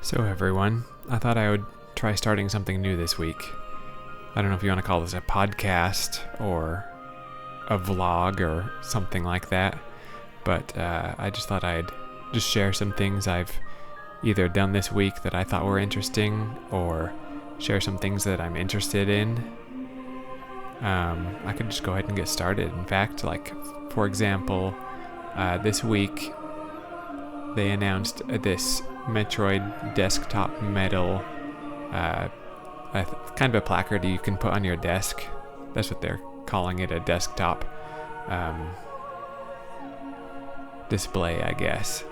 So everyone, I thought I would try starting something new this week. I don't know if you want to call this a podcast or a vlog or something like that, but I just thought I'd just share some things I've either done this week that I thought were interesting or share some things that I'm interested in. I could just go ahead and get started. In fact, for example, this week they announced this Metroid desktop metal, kind of a placard you can put on your desk. That's what they're calling it, a desktop display, I guess.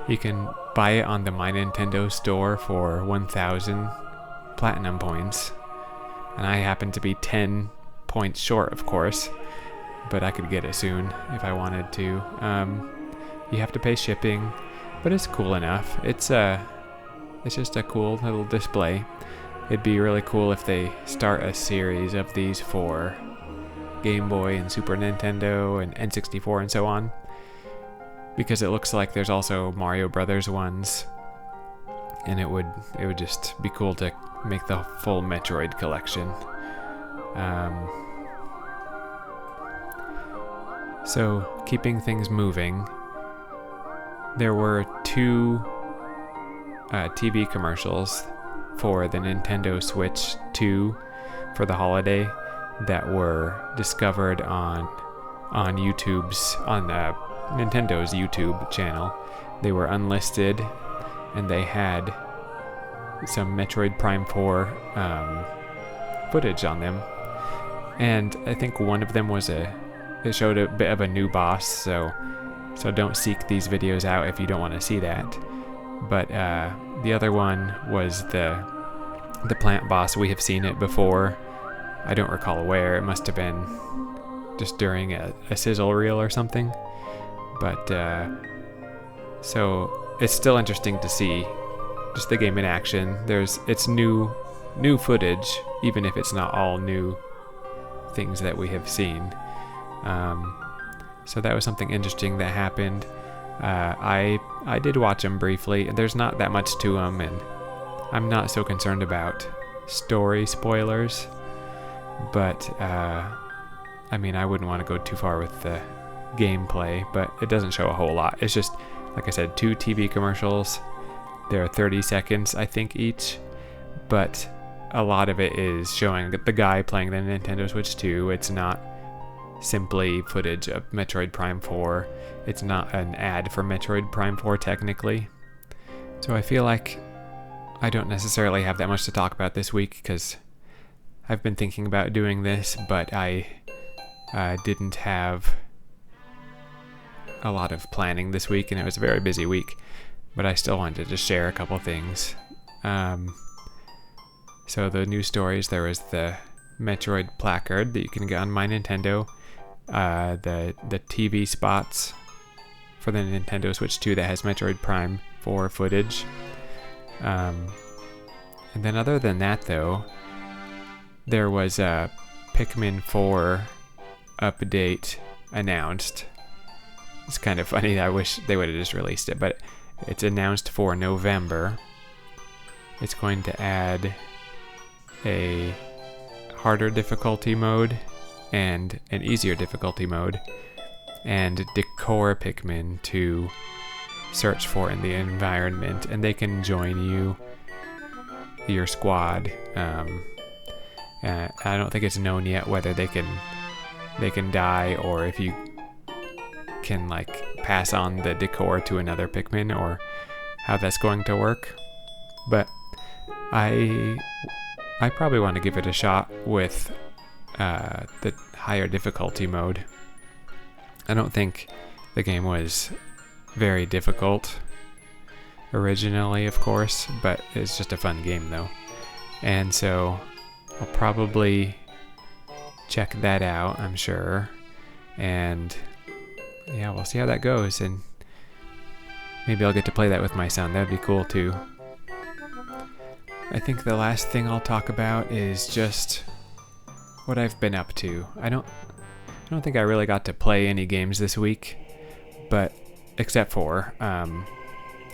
You can buy it on the My Nintendo store for 1,000 platinum points, and I happen to be 10 points short, of course, but I could get it soon if I wanted to. You have to pay shipping, but it's cool enough. It's just a cool little display. It'd be really cool if they start a series of these for Game Boy and Super Nintendo and N64 and so on, because it looks like there's also Mario Brothers ones, and it would just be cool to make the full Metroid collection. So keeping things moving, there were two TV commercials for the Nintendo Switch 2 for the holiday that were discovered on Nintendo's YouTube channel. They were unlisted, and they had some Metroid Prime 4 footage on them. And I think one of them it showed a bit of a new boss, so don't seek these videos out if you don't want to see that. But the other one was the plant boss. We have seen it before. I don't recall where. It must have been just during a sizzle reel or something. But so it's still interesting to see just the game in action. It's new footage, even if it's not all new things that we have seen. So that was something interesting that happened. I did watch them briefly. There's not that much to them, and I'm not so concerned about story spoilers. But I wouldn't want to go too far with the gameplay, but it doesn't show a whole lot. It's just, like I said, 2 TV commercials. They're 30 seconds, I think, each, but a lot of it is showing the guy playing the Nintendo Switch 2. It's not simply footage of Metroid Prime 4. It's not an ad for Metroid Prime 4 technically. So I feel like I don't necessarily have that much to talk about this week because I've been thinking about doing this, but I didn't have a lot of planning this week, and it was a very busy week, but I still wanted to share a couple things. So the news stories, there was the Metroid placard that you can get on My Nintendo, the TV spots for the Nintendo Switch 2 that has Metroid Prime 4 footage. And then other than that, though, there was a Pikmin 4 update announced. It's kind of funny. I wish they would have just released it, but it's announced for November. It's going to add a harder difficulty mode and an easier difficulty mode, and decor Pikmin to search for in the environment, and they can join your squad. I don't think it's known yet whether they can die, or if you can pass on the decor to another Pikmin, or how that's going to work. But I probably want to give it a shot with the higher difficulty mode. I don't think the game was very difficult originally, of course, but it's just a fun game though. And so I'll probably check that out, I'm sure. And yeah, we'll see how that goes, and maybe I'll get to play that with my son. That'd be cool too. I think the last thing I'll talk about is just what I've been up to. I don't think I really got to play any games this week, but except for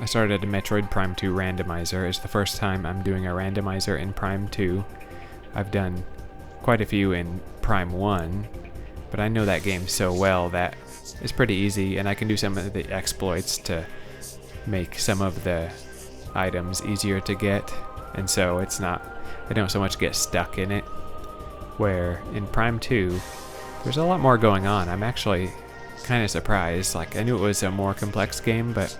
I started a Metroid Prime 2 randomizer. It's the first time I'm doing a randomizer in Prime 2. I've done quite a few in Prime 1, but I know that game so well that it's pretty easy, and I can do some of the exploits to make some of the items easier to get, and so I don't so much get stuck in it. Where in Prime 2, there's a lot more going on. I'm actually kind of surprised. Like, I knew it was a more complex game, but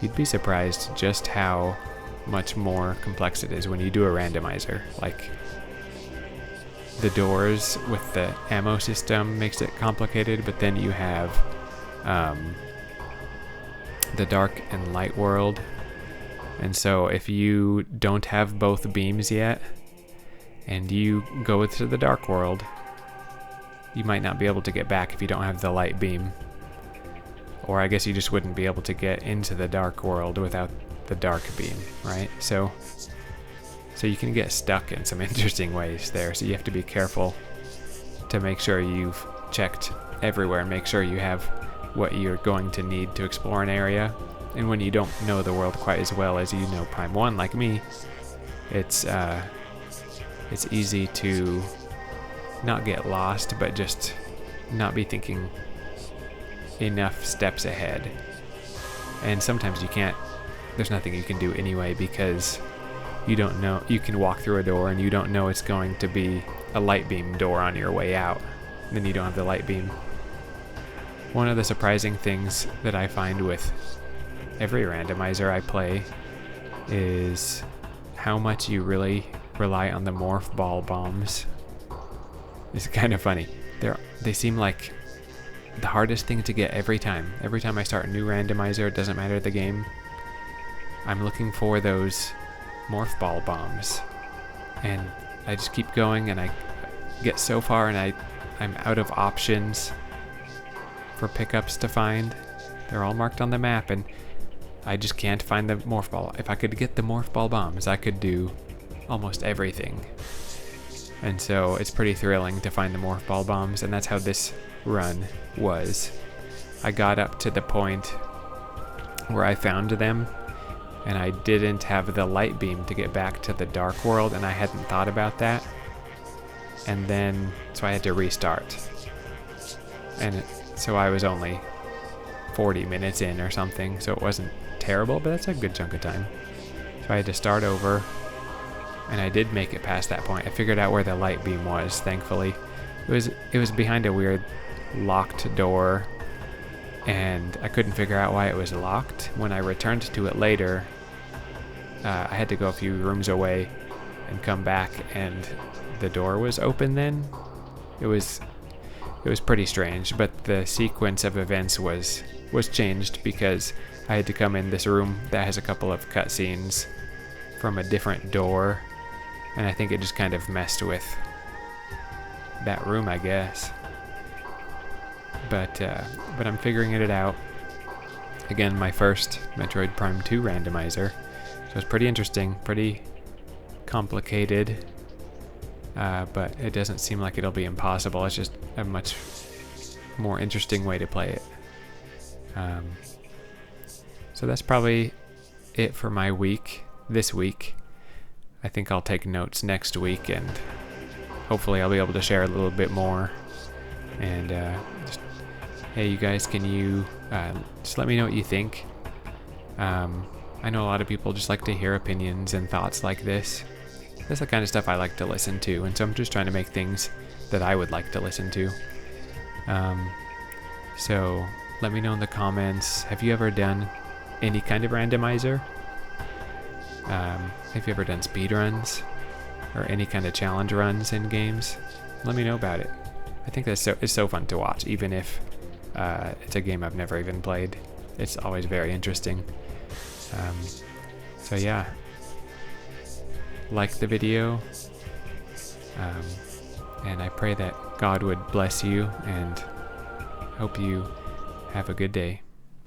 you'd be surprised just how much more complex it is when you do a randomizer. Like, the doors with the ammo system makes it complicated, but then you have the dark and light world. And so if you don't have both beams yet, and you go to the dark world, you might not be able to get back if you don't have the light beam. Or I guess you just wouldn't be able to get into the dark world without the dark beam, right? So you can get stuck in some interesting ways there. So you have to be careful to make sure you've checked everywhere and make sure you have what you're going to need to explore an area. And when you don't know the world quite as well as you know Prime 1, like me, it's easy to not get lost, but just not be thinking enough steps ahead. And sometimes you can't, there's nothing you can do anyway, because you don't know, you can walk through a door and you don't know it's going to be a light beam door on your way out. Then you don't have the light beam. One of the surprising things that I find with every randomizer I play is how much you really rely on the morph ball bombs. It's kind of funny. They seem like the hardest thing to get every time. Every time I start a new randomizer, it doesn't matter the game, I'm looking for those morph ball bombs. And I just keep going, and I get so far, and I'm out of options for pickups to find. They're all marked on the map, and I just can't find the morph ball. If I could get the morph ball bombs, I could do almost everything. And so it's pretty thrilling to find the morph ball bombs, and that's how this run was. I got up to the point where I found them, and I didn't have the light beam to get back to the dark world, and I hadn't thought about that. And then, so I had to restart. And so I was only 40 minutes in or something, so it wasn't terrible, but that's a good chunk of time. So I had to start over, and I did make it past that point. I figured out where the light beam was, thankfully. It was behind a weird locked door, and I couldn't figure out why it was locked. When I returned to it later, I had to go a few rooms away and come back, and the door was open then. It was pretty strange, but the sequence of events was changed because I had to come in this room that has a couple of cutscenes from a different door, and I think it just kind of messed with that room, I guess. But I'm figuring it out. Again, my first Metroid Prime 2 randomizer, so it's pretty interesting, pretty complicated, but it doesn't seem like it'll be impossible. It's just a much more interesting way to play it. So that's probably it for my week, this week. I think I'll take notes next week, and hopefully I'll be able to share a little bit more. And just, hey, you guys, can you just let me know what you think? I know a lot of people just like to hear opinions and thoughts like this. That's the kind of stuff I like to listen to, and so I'm just trying to make things that I would like to listen to. So let me know in the comments, have you ever done any kind of randomizer? Have you ever done speedruns or any kind of challenge runs in games? Let me know about it. I think it's so fun to watch, even if it's a game I've never even played. It's always very interesting. So yeah, like the video, and I pray that God would bless you, and hope you have a good day.